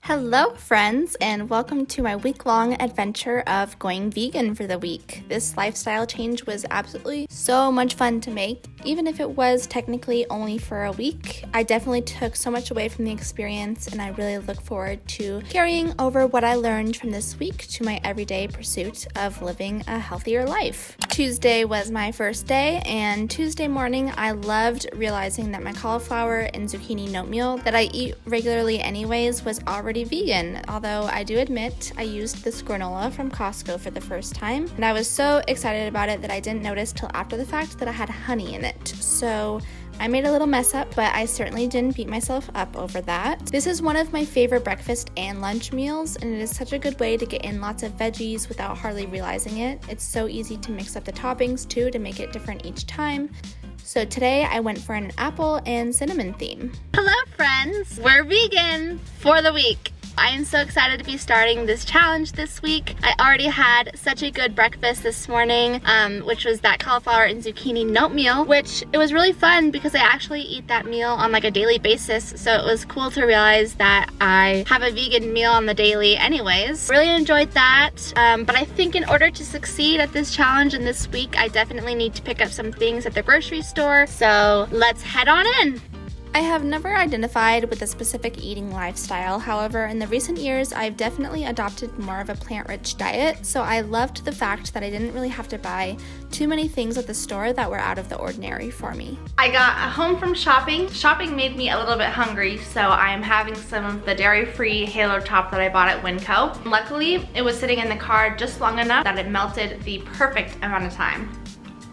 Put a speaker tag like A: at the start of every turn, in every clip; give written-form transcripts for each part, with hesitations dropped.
A: Hello friends, and welcome to my week-long adventure of going vegan for the week. This lifestyle change was absolutely so much fun to make. Even if it was technically only for a week, I definitely took so much away from the experience, and I really look forward to carrying over what I learned from this week to my everyday pursuit of living a healthier life. Tuesday was my first day, and Tuesday morning I loved realizing that my cauliflower and zucchini oatmeal that I eat regularly anyways was already vegan, although I do admit I used this granola from Costco for the first time, and I was so excited about it that I didn't notice till after the fact that I had honey in it. So I made a little mess up, but I certainly didn't beat myself up over that. This is one of my favorite breakfast and lunch meals, and it is such a good way to get in lots of veggies without hardly realizing it. It's so easy to mix up the toppings too to make it different each time. So today I went for an apple and cinnamon theme. Hello friends, we're vegan for the week. I am so excited to be starting this challenge this week. I already had such a good breakfast this morning, which was that cauliflower and zucchini oatmeal, which it was really fun because I actually eat that meal on like a daily basis. So it was cool to realize that I have a vegan meal on the daily anyways. Really enjoyed that, but I think in order to succeed at this challenge and this week, I definitely need to pick up some things at the grocery store. So let's head on in. I have never identified with a specific eating lifestyle. However, in the recent years, I've definitely adopted more of a plant-rich diet, so I loved the fact that I didn't really have to buy too many things at the store that were out of the ordinary for me. I got home from shopping. Shopping made me a little bit hungry, so I am having some of the dairy-free Halo Top that I bought at Winco. Luckily, it was sitting in the car just long enough that it melted the perfect amount of time.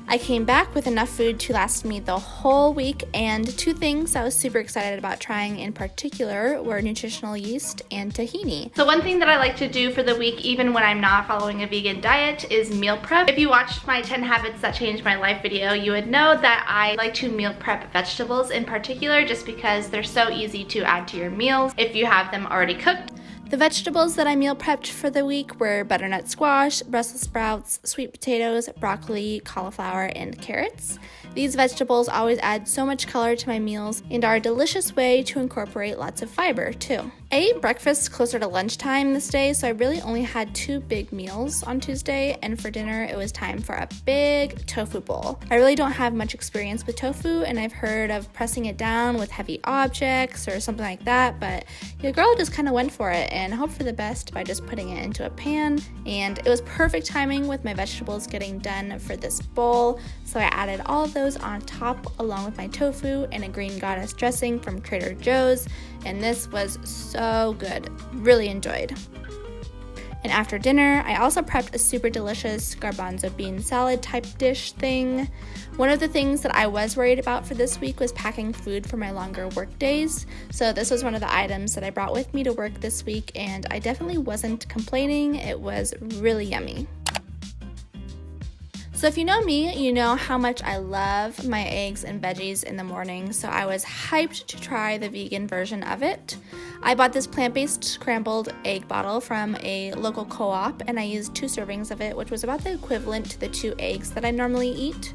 A: I came back with enough food to last me the whole week, and two things I was super excited about trying in particular were nutritional yeast and tahini. So one thing that I like to do for the week, even when I'm not following a vegan diet, is meal prep. If you watched my 10 Habits That Changed My Life video, you would know that I like to meal prep vegetables in particular just because they're so easy to add to your meals if you have them already cooked. The vegetables that I meal prepped for the week were butternut squash, Brussels sprouts, sweet potatoes, broccoli, cauliflower, and carrots. These vegetables always add so much color to my meals and are a delicious way to incorporate lots of fiber too. I ate breakfast closer to lunchtime this day, so I really only had two big meals on Tuesday, and for dinner it was time for a big tofu bowl. I really don't have much experience with tofu, and I've heard of pressing it down with heavy objects or something like that, but your girl just kind of went for it and hoped for the best by just putting it into a pan, and it was perfect timing with my vegetables getting done for this bowl, so I added all of those on top along with my tofu and a green goddess dressing from Trader Joe's, and this was so good. Really enjoyed. And after dinner, I also prepped a super delicious garbanzo bean salad type dish thing. One of the things that I was worried about for this week was packing food for my longer work days. So this was one of the items that I brought with me to work this week, and I definitely wasn't complaining. It was really yummy. So if you know me, you know how much I love my eggs and veggies in the morning, so I was hyped to try the vegan version of it. I bought this plant-based scrambled egg bottle from a local co-op, and I used 2 servings of it, which was about the equivalent to the 2 eggs that I normally eat.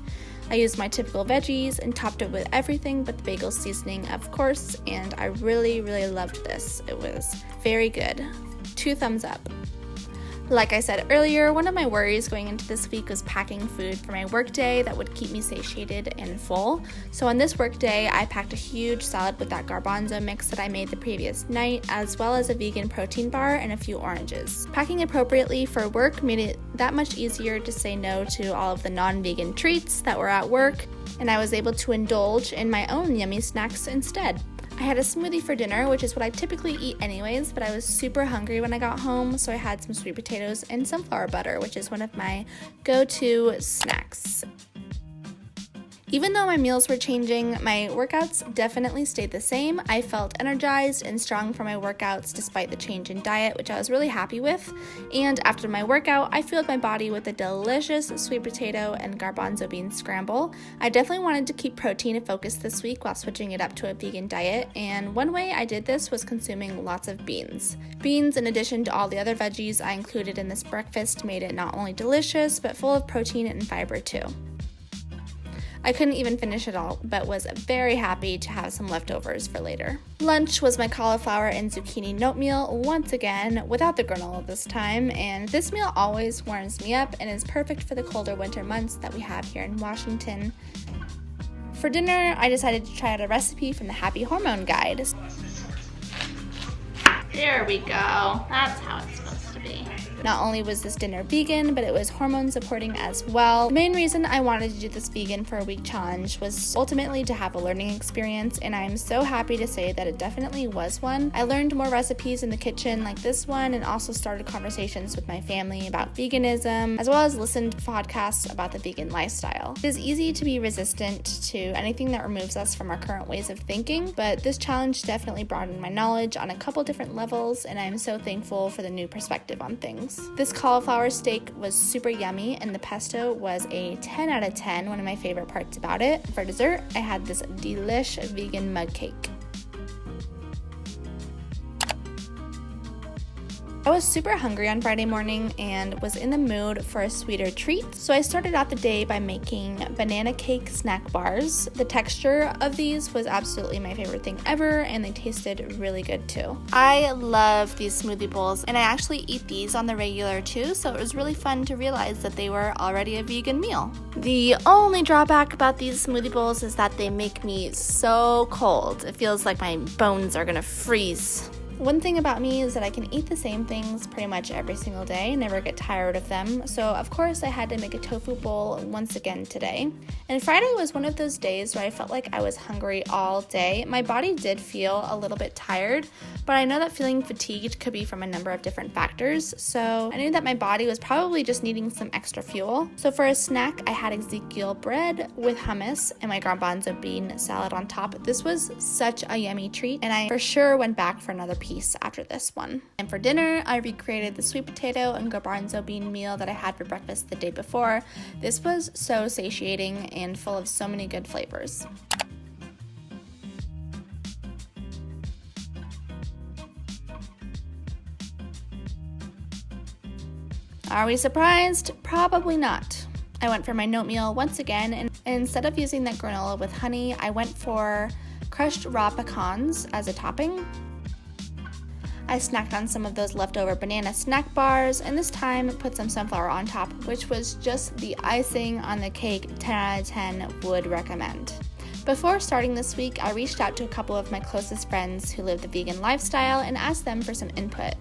A: I used my typical veggies and topped it with everything but the bagel seasoning, of course, and I really loved this. It was very good. 2 thumbs up. Like I said earlier, one of my worries going into this week was packing food for my workday that would keep me satiated and full. So on this workday, I packed a huge salad with that garbanzo mix that I made the previous night, as well as a vegan protein bar and a few oranges. Packing appropriately for work made it that much easier to say no to all of the non-vegan treats that were at work, and I was able to indulge in my own yummy snacks instead. I had a smoothie for dinner, which is what I typically eat anyways, but I was super hungry when I got home, so I had some sweet potatoes and sunflower butter, which is one of my go-to snacks. Even though my meals were changing, my workouts definitely stayed the same. I felt energized and strong for my workouts despite the change in diet, which I was really happy with. And after my workout, I filled my body with a delicious sweet potato and garbanzo bean scramble. I definitely wanted to keep protein a focus this week while switching it up to a vegan diet, and one way I did this was consuming lots of beans. Beans, in addition to all the other veggies I included in this breakfast, made it not only delicious, but full of protein and fiber too. I couldn't even finish it all, but was very happy to have some leftovers for later. Lunch was my cauliflower and zucchini note meal once again, without the granola this time, and this meal always warms me up and is perfect for the colder winter months that we have here in Washington. For dinner, I decided to try out a recipe from the Happy Hormone Guide. There we go. That's how it's supposed to be. Not only was this dinner vegan, but it was hormone supporting as well. The main reason I wanted to do this vegan for a week challenge was ultimately to have a learning experience, and I'm so happy to say that it definitely was one. I learned more recipes in the kitchen like this one, and also started conversations with my family about veganism, as well as listened to podcasts about the vegan lifestyle. It is easy to be resistant to anything that removes us from our current ways of thinking, but this challenge definitely broadened my knowledge on a couple different levels, and I'm so thankful for the new perspective on things. This cauliflower steak was super yummy, and the pesto was a 10 out of 10, one of my favorite parts about it. For dessert, I had this delish vegan mug cake. I was super hungry on Friday morning and was in the mood for a sweeter treat, so I started out the day by making banana cake snack bars. The texture of these was absolutely my favorite thing ever, and they tasted really good too. I love these smoothie bowls, and I actually eat these on the regular too, so it was really fun to realize that they were already a vegan meal. The only drawback about these smoothie bowls is that they make me so cold. It feels like my bones are gonna freeze. One thing about me is that I can eat the same things pretty much every single day, never get tired of them, so of course I had to make a tofu bowl once again today. And Friday was one of those days where I felt like I was hungry all day. My body did feel a little bit tired, but I know that feeling fatigued could be from a number of different factors, so I knew that my body was probably just needing some extra fuel. So for a snack, I had Ezekiel bread with hummus and my garbanzo bean salad on top. This was such a yummy treat, and I for sure went back for another piece after this one. And for dinner, I recreated the sweet potato and garbanzo bean meal that I had for breakfast the day before. This was so satiating and full of so many good flavors. Are we surprised? Probably not. I went for my note meal once again, and instead of using that granola with honey, I went for crushed raw pecans as a topping. I snacked on some of those leftover banana snack bars, and this time put some sunflower on top, which was just the icing on the cake. 10 out of 10 would recommend. Before starting this week, I reached out to a couple of my closest friends who live the vegan lifestyle and asked them for some input.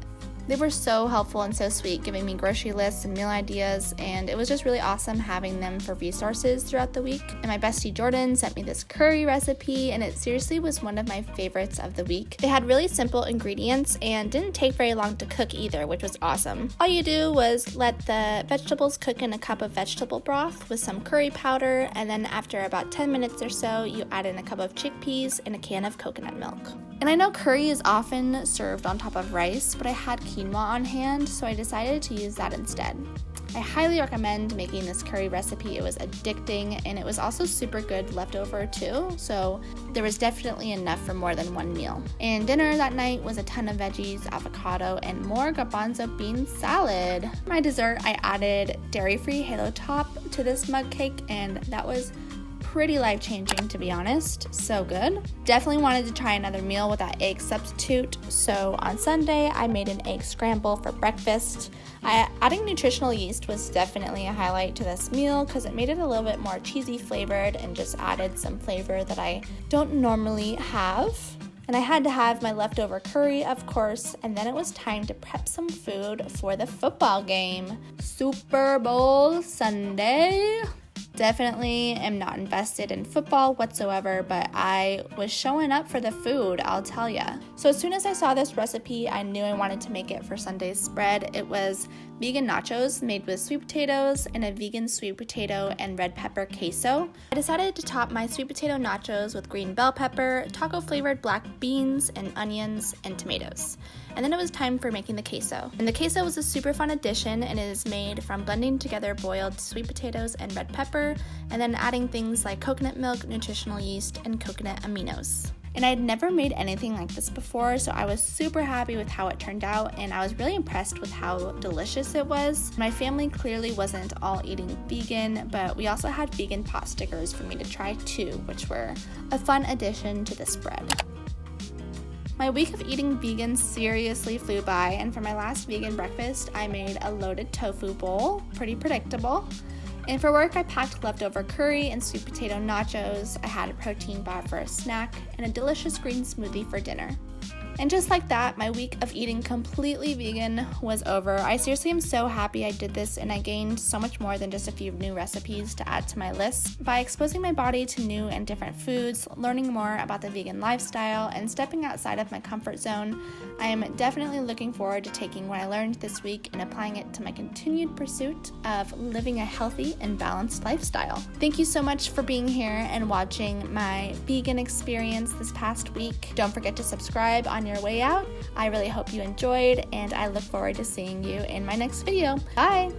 A: They were so helpful and so sweet, giving me grocery lists and meal ideas, and it was just really awesome having them for resources throughout the week. And my bestie Jordan sent me this curry recipe, and it seriously was one of my favorites of the week. They had really simple ingredients and didn't take very long to cook either, which was awesome. All you do was let the vegetables cook in a cup of vegetable broth with some curry powder, and then after about 10 minutes or so, you add in a cup of chickpeas and a can of coconut milk. And I know curry is often served on top of rice, but I had quinoa on hand, so I decided to use that instead. I highly recommend making this curry recipe. It was addicting, and it was also super good leftover too, so there was definitely enough for more than one meal. And dinner that night was a ton of veggies, avocado, and more garbanzo bean salad. For my dessert, I added dairy-free Halo Top to this mug cake, and that was pretty life-changing, to be honest. So good. Definitely wanted to try another meal with that egg substitute, so on Sunday I made an egg scramble for breakfast. Adding nutritional yeast was definitely a highlight to this meal because it made it a little bit more cheesy flavored and just added some flavor that I don't normally have. And I had to have my leftover curry, of course, and then it was time to prep some food for the football game. Super Bowl Sunday. Definitely am not invested in football whatsoever, but I was showing up for the food, I'll tell ya. So as soon as I saw this recipe, I knew I wanted to make it for Sunday's spread. It was vegan nachos made with sweet potatoes and a vegan sweet potato and red pepper queso. I decided to top my sweet potato nachos with green bell pepper, taco flavored black beans, and onions and tomatoes. And then it was time for making the queso. And the queso was a super fun addition, and it is made from blending together boiled sweet potatoes and red pepper, and then adding things like coconut milk, nutritional yeast, and coconut aminos. And I had never made anything like this before, so I was super happy with how it turned out, and I was really impressed with how delicious it was. My family clearly wasn't all eating vegan, but we also had vegan pot stickers for me to try too, which were a fun addition to the spread. My week of eating vegan seriously flew by, and for my last vegan breakfast, I made a loaded tofu bowl, pretty predictable. And for work, I packed leftover curry and sweet potato nachos. I had a protein bar for a snack and a delicious green smoothie for dinner. And just like that, my week of eating completely vegan was over. I seriously am so happy I did this, and I gained so much more than just a few new recipes to add to my list. By exposing my body to new and different foods, learning more about the vegan lifestyle, and stepping outside of my comfort zone, I am definitely looking forward to taking what I learned this week and applying it to my continued pursuit of living a healthy and balanced lifestyle. Thank you so much for being here and watching my vegan experience this past week. Don't forget to subscribe on your way out. I really hope you enjoyed, and I look forward to seeing you in my next video. Bye!